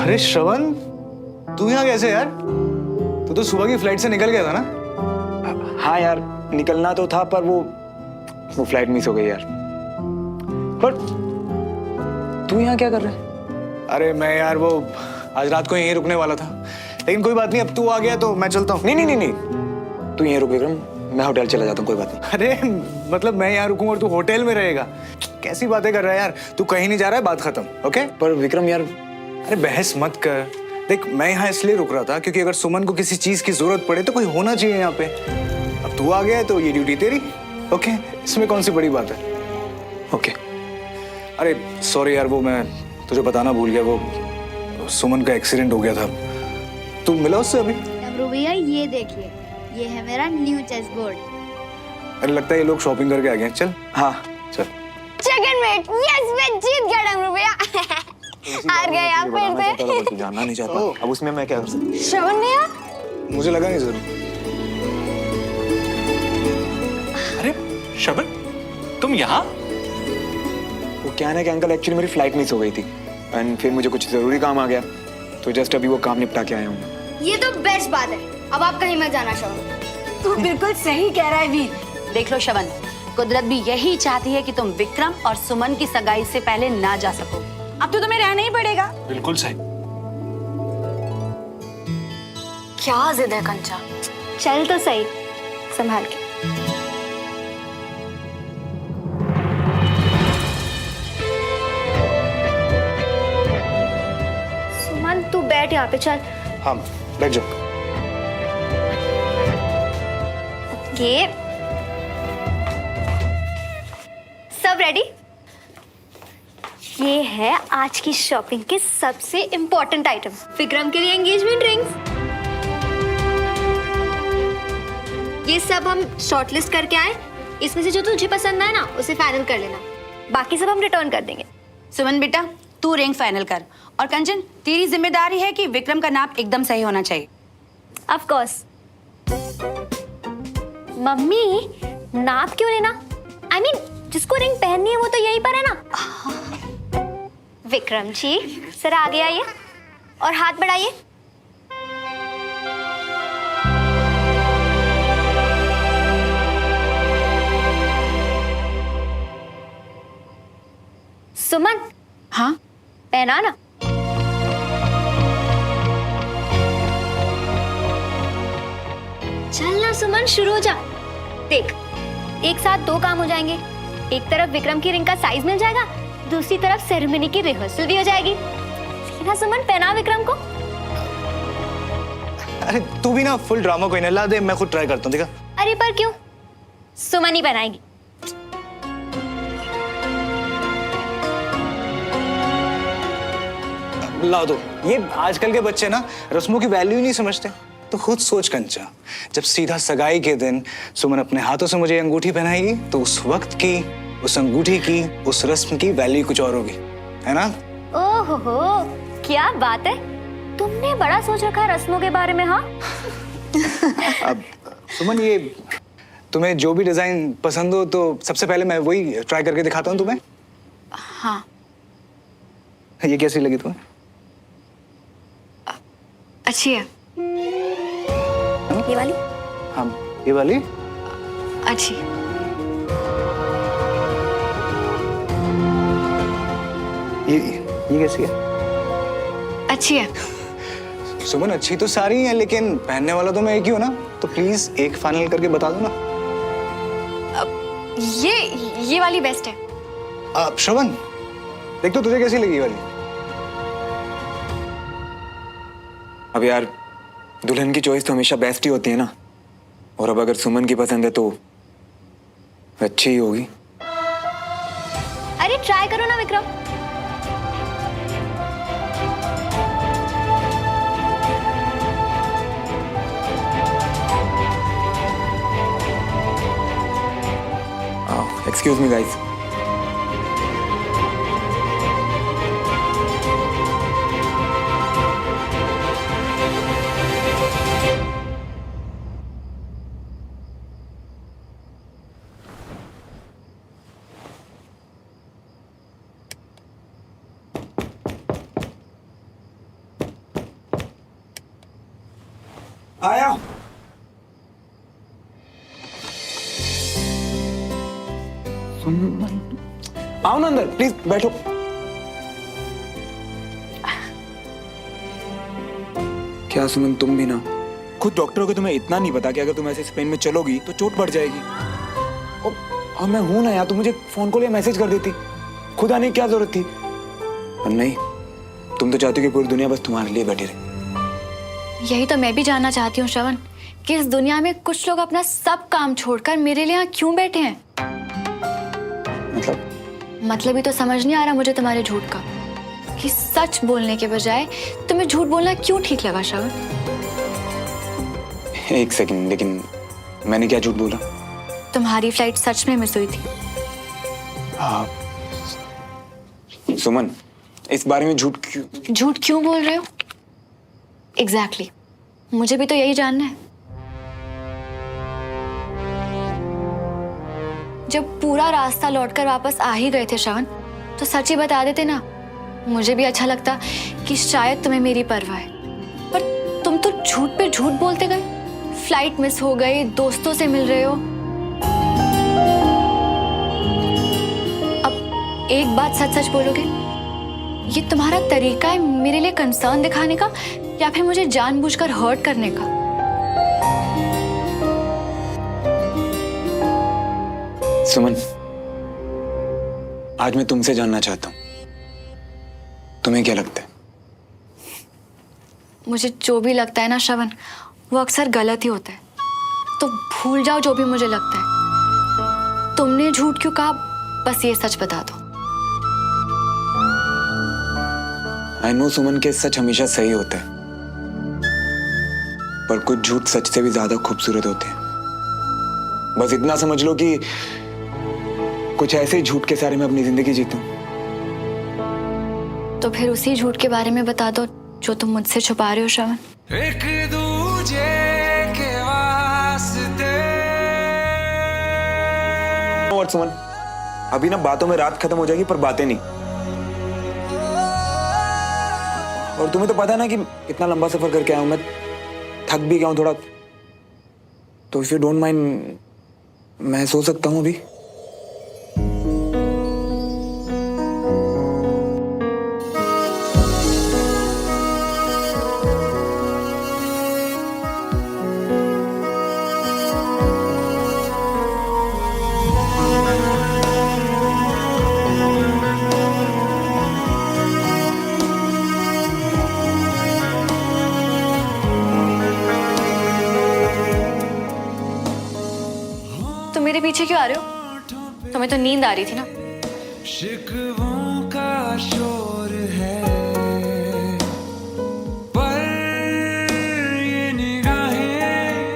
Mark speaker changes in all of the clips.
Speaker 1: अरे श्रवण, तू यहाँ कैसे यार? तू तो सुबह की फ्लाइट से निकल गया था ना?
Speaker 2: हाँ यार, निकलना तो था पर वो फ्लाइट मिस हो गई यार। पर तू यहाँ क्या कर रहा है?
Speaker 1: अरे मैं यार वो आज रात को यहीं रुकने वाला था, लेकिन कोई बात नहीं, अब तू आ गया तो मैं चलता हूँ।
Speaker 2: नहीं, तू यहीं रुक विक्रम, मैं होटल चला जाता हूँ, कोई बात नहीं।
Speaker 1: अरे मतलब मैं यहाँ रुकूंगा और तू होटल में रहेगा? कैसी बातें कर रहा है यार, तू कहीं नहीं जा रहा है, बात खत्म। ओके?
Speaker 2: पर विक्रम यार,
Speaker 1: अरे बहस मत कर। देख, मैं यहाँ इसलिए रुक रहा था क्योंकि अगर सुमन को किसी चीज की जरूरत पड़े तो कोई होना चाहिए यहाँ पे। अब तू आ गया है तो ये ड्यूटी तेरी। ओके? इसमें कौन सी बड़ी बात है?
Speaker 2: ओके।
Speaker 1: अरे सॉरी यार, वो मैं तुझे बताना भूल गया, वो सुमन का एक्सीडेंट हो गया था। तू मिला उससे अभी?
Speaker 3: डमरू भैया ये देखिए, ये है मेरा न्यू चेस बोर्ड।
Speaker 1: अरे लगता है ये लोग शॉपिंग करके आ गए। चल।
Speaker 2: हाँ
Speaker 1: चल।
Speaker 3: चेकमेट, यस मैं जीत गया डमरू भैया। हार गए आप फिर से।
Speaker 2: जानना नहीं चाहता, अब उसमें मैं क्या कर सकता?
Speaker 3: श्रवण भैया,
Speaker 1: मुझे लगा नहीं जरूर।
Speaker 4: अरे श्रवण, तुम यहाँ?
Speaker 2: वो क्या है ना कि अंकल, एक्चुअली मेरी फ्लाइट मिस हो गई थी एंड फिर मुझे कुछ जरूरी काम आ गया, तो जस्ट अभी वो काम निपटा के आया हूँ।
Speaker 3: ये तो बेस्ट बात है। अब आप कहीं मत जाना श्रवण।
Speaker 5: तू बिल्कुल सही कह रहा है वीर।
Speaker 6: देख लो श्रवण, कुदरत भी यही चाहती है कि तुम विक्रम और सुमन की सगाई से पहले ना जा सको।
Speaker 5: अब तो तुम्हें रहना ही पड़ेगा।
Speaker 4: बिल्कुल सही।
Speaker 5: क्या जिद है कंचा?
Speaker 3: चल तो सही, संभाल के। सुमन तू बैठ यहाँ पे, चल।
Speaker 1: हाँ बैठ जाओ।
Speaker 3: ये सब रेडी? ये है आज की शॉपिंग के सबसे इम्पोर्टेंट आइटम, विक्रम के लिए एंगेजमेंट रिंग्स। ये सब हम शॉर्टलिस्ट करके आए, इसमें से जो तुझे पसंद आए ना उसे फाइनल कर लेना, बाकी सब हम रिटर्न कर देंगे।
Speaker 6: सुमन बेटा, तू रिंग फाइनल कर, और कंचन तेरी जिम्मेदारी है कि विक्रम का नाप एकदम सही होना चाहिए।
Speaker 3: Of course. मम्मी, नाप क्यों लेना? I mean, जिसको रिंग पहननी है वो तो यहीं पर है ना। विक्रम जी जरा आगे आइए और हाथ बढ़ाइए। सुमन,
Speaker 6: हाँ
Speaker 3: पहना ना। चल ना सुमन, शुरू हो जा। देख, एक साथ दो काम हो जाएंगे। एक तरफ विक्रम की रिंग का साइज मिल जाएगा, दूसरी तरफ सेरेमनी की रिहर्सल भी हो जाएगी। सीधा सुमन, पहना विक्रम को।
Speaker 1: अरे तू भी ना फुल ड्रामा कोई नहीं, ला दे, मैं खुद ट्राई करता हूँ। देखा?
Speaker 3: अरे पर क्यों? सुमन ही बनाएगी।
Speaker 1: ला दो। ये आजकल के बच्चे ना रस्मों की वैल्यू ही नहीं समझते। तो खुद सोच कंचा, जब सीधा सगाई के दिन सुमन अपने हाथों से मुझे अंगूठी पहनाएगी तो उस वक्त की, उस अंगूठी की, उस रस्म की वैल्यू कुछ और होगी, है ना?
Speaker 3: ओहो, क्या बात है, तुमने बड़ा सोच रखा है रस्मों के बारे में। हाँ।
Speaker 1: अब सुमन, ये तुम्हें जो भी डिजाइन पसंद हो तो सबसे पहले मैं वही ट्राई करके दिखाता हूँ तुम्हें।
Speaker 6: हाँ।
Speaker 1: ये कैसी लगी तुम्हें?
Speaker 6: अच्छी है।
Speaker 3: ये वाली?
Speaker 1: हाँ, ये वाली?
Speaker 6: अच्छी।
Speaker 1: ये कैसी है?
Speaker 6: अच्छी है।
Speaker 1: सुमन, अच्छी तो सारी हैं, लेकिन पहनने वाला तो मैं एक ही हूँ ना, तो प्लीज एक फाइनल करके बता दो ना।
Speaker 6: ये वाली बेस्ट है।
Speaker 1: अब श्रवण, देख तो तुझे कैसी लगी ये वाली?
Speaker 2: अब यार, दुल्हन की चॉइस तो हमेशा बेस्ट ही होती है ना, और अब अगर सुमन की पसंद है तो अच्छी ही होगी।
Speaker 3: अरे ट्राई करो ना विक्रम।
Speaker 2: Excuse me guys. आया। आओ ना अंदर, प्लीज बैठो। क्या सुमन, तुम भी ना, खुद डॉक्टरों को तुम्हें इतना नहीं पता कि अगर तुम ऐसे स्पेन में चलोगी तो चोट बढ़ जाएगी। और मैं हूं ना यार, तुम मुझे फोन कॉल या मैसेज कर देती, खुद आने की क्या जरूरत थी। पर नहीं, तुम तो चाहती हो कि पूरी दुनिया बस तुम्हारे लिए बैठी रहे।
Speaker 3: यही तो मैं भी जानना चाहती हूँ श्रवण, कि इस दुनिया में कुछ लोग अपना सब काम छोड़कर मेरे लिए यहाँ क्यों बैठे हैं। मतलब ही तो समझ नहीं आ रहा मुझे तुम्हारे झूठ का, कि सच बोलने के बजाय तुम्हें झूठ बोलना क्यों ठीक लगा श्रवण।
Speaker 2: एक सेकंड, लेकिन मैंने क्या झूठ बोला?
Speaker 3: तुम्हारी फ्लाइट सच में मिस हुई थी।
Speaker 2: सुमन, इस बारे में झूठ क्यों
Speaker 3: बोल रहे हो? एग्जैक्टली, मुझे भी तो यही जानना है। जब पूरा रास्ता लौटकर वापस आ ही गए थे श्रवण, तो सच ही बता देते ना, मुझे भी अच्छा लगता कि शायद तुम्हें मेरी परवाह है। पर तुम तो झूठ पे झूठ बोलते गए, फ्लाइट मिस हो गई, दोस्तों से मिल रहे हो। अब एक बात सच सच बोलोगे, ये तुम्हारा तरीका है मेरे लिए कंसर्न दिखाने का, या फिर मुझे जानबूझकर हर्ट करने का?
Speaker 2: सुमन, आज मैं तुमसे जानना चाहता हूं, तुम्हें क्या लगता है?
Speaker 3: मुझे जो भी लगता है ना श्रवण, वो अक्सर गलत ही होता है। तो भूल जाओ जो भी मुझे लगता है। तुमने झूठ क्यों कहा, बस ये सच बता दो।
Speaker 2: आई नो सुमन के सच हमेशा सही होता है, पर कुछ झूठ सच से भी ज्यादा खूबसूरत होते हैं। बस इतना समझ लो कि कुछ ऐसे ही झूठ के सहारे मैं अपनी जिंदगी जीता हूं।
Speaker 3: तो फिर उसी झूठ के बारे में बता दो जो तुम मुझसे छुपा रहे हो श्रवण।
Speaker 7: एक दूजे के वास्ते।
Speaker 2: और सुमन, अभी ना बातों में रात खत्म हो जाएगी पर बातें नहीं। और तुम्हें तो पता है ना कि इतना लंबा सफर करके आया हूं मैं, थक भी गया हूं थोड़ा। तो इफ यू डोंट माइंड, मैं सो सकता हूं अभी?
Speaker 3: तुम मेरे पीछे क्यों आ रहे हो? तुम्हें तो नींद आ रही थी ना।
Speaker 7: शिकवों का शोर है, पर ये निगाहें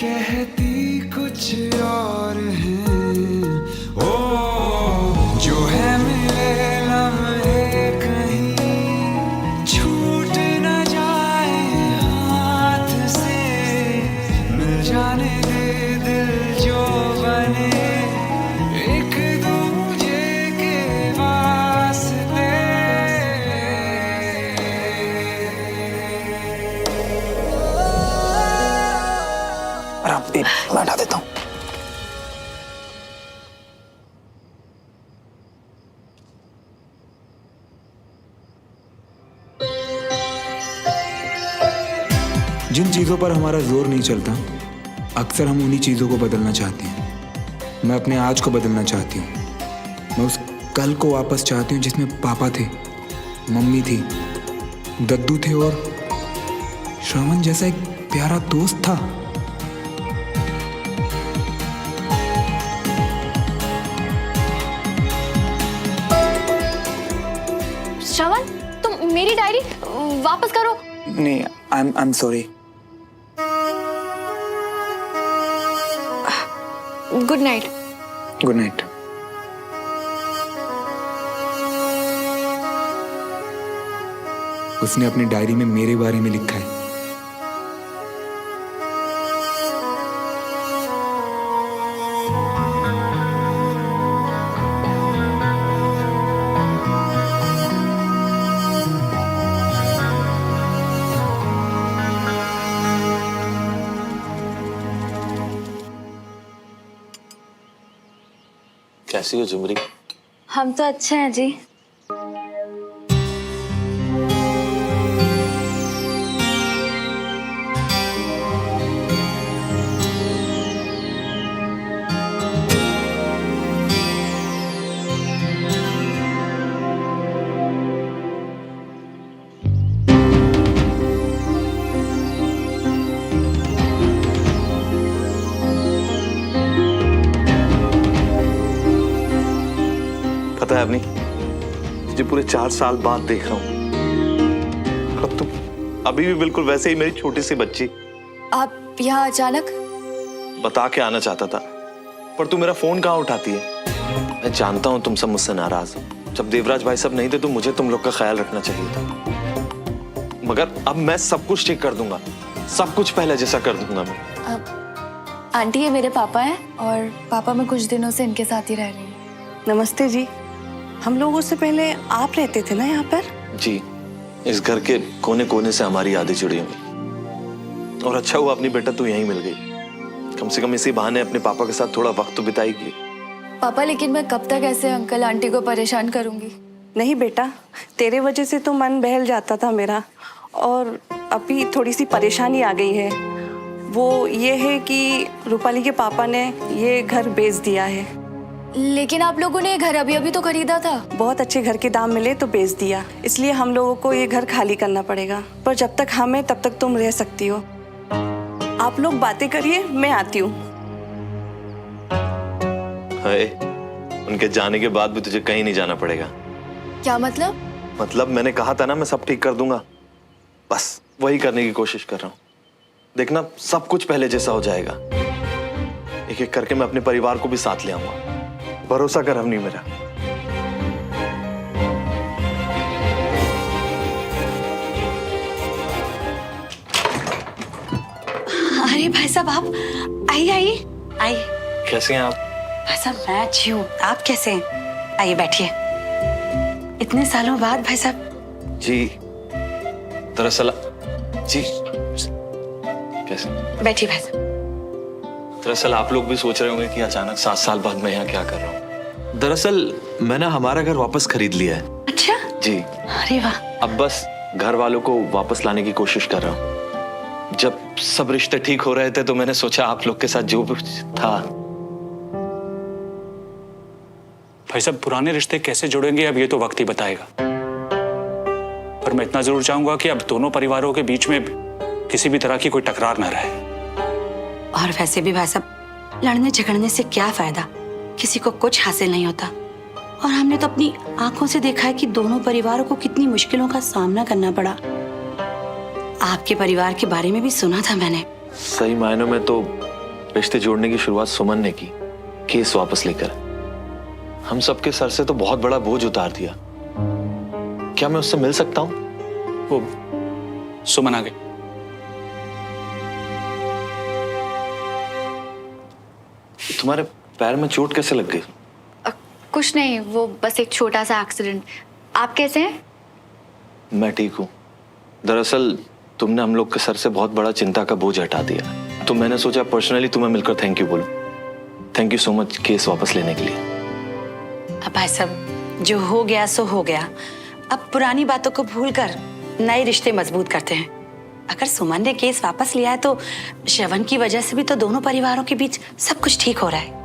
Speaker 7: कहती कुछ और हैं। ओ जो है मिले लम्हे कहीं छूट न जाए हाथ से, मिल जाने दे दिल जो बने एक दूजे के वास्ते।
Speaker 2: और आप भी, मैं हटा देता हूं। जिन चीजों पर हमारा जोर नहीं चलता, अक्सर हम उन्हीं चीजों को बदलना चाहते हैं। मैं अपने आज को बदलना चाहती हूँ। मैं उस कल को वापस चाहती हूँ जिसमें पापा थे, मम्मी थी, दद्दू थे और श्रवण जैसा एक प्यारा दोस्त था।
Speaker 3: श्रवण, तुम मेरी डायरी वापस करो।
Speaker 2: नहीं, I am sorry.
Speaker 3: Good night.
Speaker 2: Good night. उसने अपनी डायरी में मेरे बारे में लिखा है।
Speaker 8: कैसी हो झुमरी?
Speaker 3: हम तो अच्छे हैं जी।
Speaker 8: पता है अपनी, तुझे पूरे 4 साल बाद देख रहा हूँ। अब तुम अभी भी बिल्कुल वैसे ही मेरी छोटी सी बच्ची।
Speaker 3: आप यहाँ अचानक?
Speaker 8: बता के आना चाहता था, पर तू मेरा फोन कहाँ उठाती है? मैं जानता हूँ तुम सब मुझसे नाराज हो। जब देवराज भाई सब नहीं थे तो मुझे तुम लोग का ख्याल रखना चाहिए था, मगर अब मैं सब कुछ ठीक कर दूंगा, सब कुछ पहले जैसा कर दूंगा मैं।
Speaker 3: आंटी ये मेरे पापा हैं और पापा मैं कुछ दिनों से इनके साथ ही रह रही हूँ।
Speaker 9: नमस्ते जी। हम लोगों से पहले आप रहते थे ना यहाँ पर?
Speaker 8: जी, इस घर के कोने कोने से हमारी यादें जुड़ी हुई, और अच्छा हुआ अपनी बेटा तू यहीं मिल गई। कम से कम इसी बहाने अपने पापा के साथ थोड़ा वक्त तो बिताएगी।
Speaker 3: पापा लेकिन मैं कब तक ऐसे अंकल आंटी को परेशान करूंगी?
Speaker 9: नहीं बेटा, तेरे वजह से तो मन बहल जाता था मेरा, और अभी थोड़ी सी परेशानी आ गई है। वो ये है कि रूपाली के पापा ने ये घर बेच दिया है।
Speaker 3: लेकिन आप लोगों ने ये घर अभी अभी तो खरीदा था।
Speaker 9: बहुत अच्छे घर के दाम मिले तो बेच दिया, इसलिए हम लोगों को ये घर खाली करना पड़ेगा। पर जब तक हम हैं तब तक तुम रह सकती हो। आप लोग बातें करिए, मैं आती हूँ।
Speaker 8: हाय, उनके जाने के बाद भी तुझे कहीं नहीं जाना पड़ेगा।
Speaker 3: क्या मतलब?
Speaker 8: मतलब मैंने कहा था ना मैं सब ठीक कर दूंगा, बस वही करने की कोशिश कर रहा हूँ। देखना सब कुछ पहले जैसा हो जाएगा। एक एक करके मैं अपने परिवार को भी साथ ले आऊंगा, भरोसा कर हमनी मेरा।
Speaker 6: अरे भाई साहब, आप आइए आइए आइए।
Speaker 8: कैसे हैं आप?
Speaker 6: भाई साहब मैं अच्छी हूँ, आप कैसे हैं? आइए बैठिए। इतने सालों बाद भाई साहब।
Speaker 8: जी दरअसल जी कैसे?
Speaker 6: बैठिए भाई साहब।
Speaker 8: दरअसल आप लोग भी सोच रहे होंगे कि अचानक 7 साल बाद मैं यहाँ क्या कर रहा हूँ। दरअसल मैंने हमारा घर वापस खरीद लिया है।
Speaker 6: अच्छा
Speaker 8: जी।
Speaker 6: अरे वाह।
Speaker 8: अब बस घर वालों को वापस लाने की कोशिश कर रहा हूँ। जब सब रिश्ते ठीक हो रहे थे तो मैंने सोचा आप लोग के साथ जो भी था।
Speaker 4: भाई साहब, पुराने रिश्ते कैसे जुड़ेंगे अब ये तो वक्त ही बताएगा, पर मैं इतना जरूर चाहूंगा कि अब दोनों परिवारों के बीच में किसी भी तरह की कोई टकरार न रहे।
Speaker 6: और वैसे भी भाई साहब, लड़ने झगड़ने से क्या फायदा? किसी को कुछ हासिल नहीं होता। और हमने तो अपनी आंखों से देखा है कि दोनों परिवारों को कितनी मुश्किलों का सामना करना पड़ा। आपके परिवार के बारे में भी सुना था मैंने।
Speaker 8: सही मायनों में तो रिश्ते जोड़ने की शुरुआत सुमन ने की, केस वापस लेकर। हम सबके सर से तो बहुत बड़ा बोझ उतार दिया। क्या मैं उससे मिल सकता हूँ?
Speaker 4: वो सुमन आ गई।
Speaker 8: तुम्हारे पैर में चोट कैसे लग गई?
Speaker 3: कुछ नहीं, वो बस एक छोटा सा एक्सीडेंट। आप कैसे हैं?
Speaker 8: मैं ठीक हूँ। दरअसल तुमने हम लोग के सर से बहुत बड़ा चिंता का बोझ हटा दिया, तो मैंने सोचा पर्सनली तुम्हें मिलकर थैंक यू बोलूं। Thank you so much case वापस लेने के लिए।
Speaker 6: अब भाई साहब, जो हो गया सो हो गया। अब पुरानी बातों को भूलकर नए रिश्ते मजबूत करते हैं। अगर सुमन ने केस वापस लिया है तो श्रवण की वजह से भी तो दोनों परिवारों के बीच सब कुछ ठीक हो रहा है।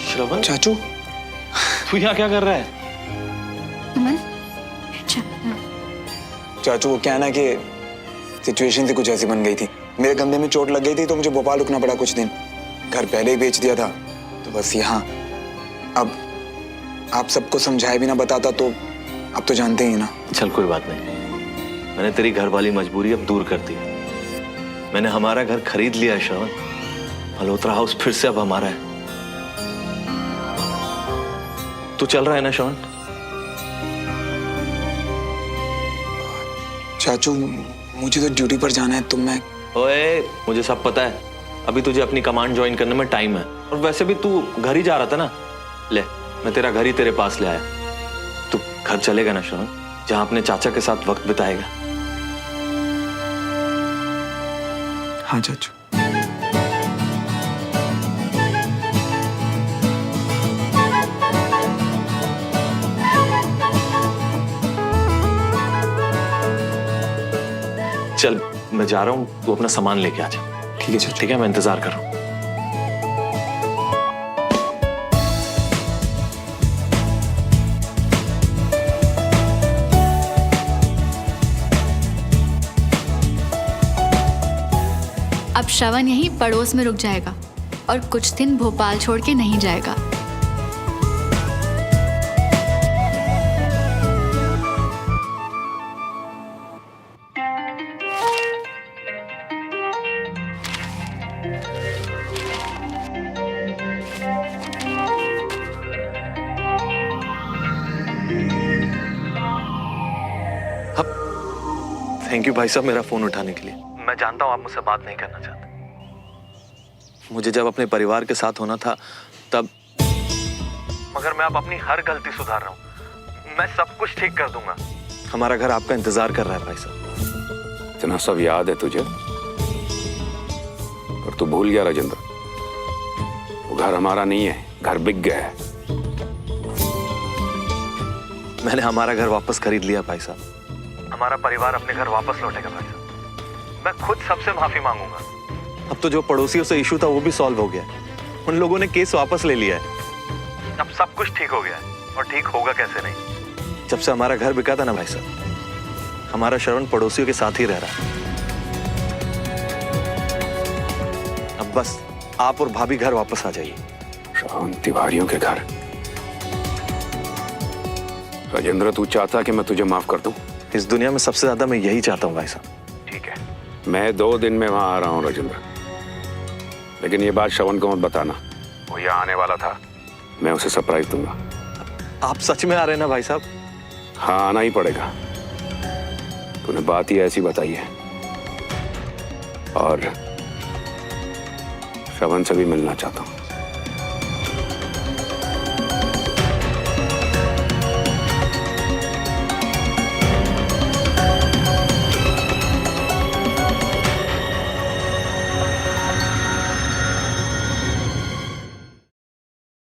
Speaker 8: श्रवण,
Speaker 2: चाचू,
Speaker 8: तू यहाँ क्या कर रहा है?
Speaker 2: चाचू वो क्या है ना कि सिचुएशन से कुछ ऐसी बन गई थी। मेरे कंधे में चोट लग गई थी तो मुझे भोपाल रुकना पड़ा कुछ दिन। घर पहले ही बेच दिया था तो बस यहाँ। अब आप सबको समझाए भी ना बताता तो अब तो जानते ही ना।
Speaker 8: चल कोई बात नहीं, मैंने तेरी घर वाली मजबूरी अब दूर कर दी। मैंने हमारा घर खरीद लिया है श्रवण। मल्होत्रा हाउस फिर से अब हमारा है। तू चल रहा है ना श्रवण?
Speaker 2: चाचू मुझे तो ड्यूटी पर जाना है, तो मैं।
Speaker 8: ओए, मुझे सब पता है। अभी तुझे अपनी कमांड ज्वाइन करने में टाइम है, और वैसे भी तू घर ही जा रहा था ना। ले, मैं तेरा घर ही तेरे पास ले आया। तू घर चलेगा ना श्रवण, जहां अपने चाचा के साथ वक्त बिताएगा?
Speaker 2: हाँ चाचू।
Speaker 8: चल मैं जा रहा हूँ, तू अपना सामान लेके आ जा।
Speaker 2: ठीक है चाचा।
Speaker 8: ठीक है, मैं इंतजार कर रहा हूँ।
Speaker 3: अब श्रवण यहीं पड़ोस में रुक जाएगा और कुछ दिन भोपाल छोड़ के नहीं जाएगा।
Speaker 8: थैंक यू भाई साहब मेरा फोन उठाने के लिए। मैं जानता हूँ आप मुझसे बात नहीं करना चाहते। मुझे जब अपने परिवार के साथ होना था तब, मगर मैं अब अपनी हर गलती सुधार रहा हूँ। मैं सब कुछ ठीक कर दूंगा। हमारा घर आपका इंतजार कर रहा है भाई साहब।
Speaker 10: इतना सब याद है तुझे, और तू भूल गया राजेंद्र, वो घर हमारा नहीं है, घर बिक गया है।
Speaker 8: मैंने हमारा घर वापस खरीद लिया भाई साहब। हमारा परिवार अपने घर वापस लौटेगा भाई साहब। मैं खुद सबसे माफी मांगूंगा। अब तो जो पड़ोसियों से इशू था वो भी सॉल्व हो गया। उन लोगों ने केस वापस ले लिया है। अब सब कुछ ठीक हो गया है, और ठीक होगा कैसे नहीं। जब से हमारा घर बिका था ना भाई साहब, हमारा श्रवण पड़ोसियों के साथ ही रह रहा है। अब बस आप और भाभी घर वापस आ जाइए।
Speaker 10: श्रवण तिवारियों के घर? राजेंद्र, तू चाहता कि मैं तुझे माफ कर दूं?
Speaker 8: इस दुनिया में सबसे ज्यादा मैं यही चाहता हूँ भाई साहब।
Speaker 10: ठीक है, मैं 2 दिन में वहां आ रहा हूँ राजेंद्र, लेकिन ये बात श्रवण को मत बताना। वो यहाँ आने वाला था, मैं उसे सरप्राइज दूंगा।
Speaker 8: आप सच में आ रहे हैं ना भाई साहब?
Speaker 10: हाँ, आना ही पड़ेगा। तूने बात ही ऐसी बताई है, और श्रवण से भी मिलना चाहता हूँ।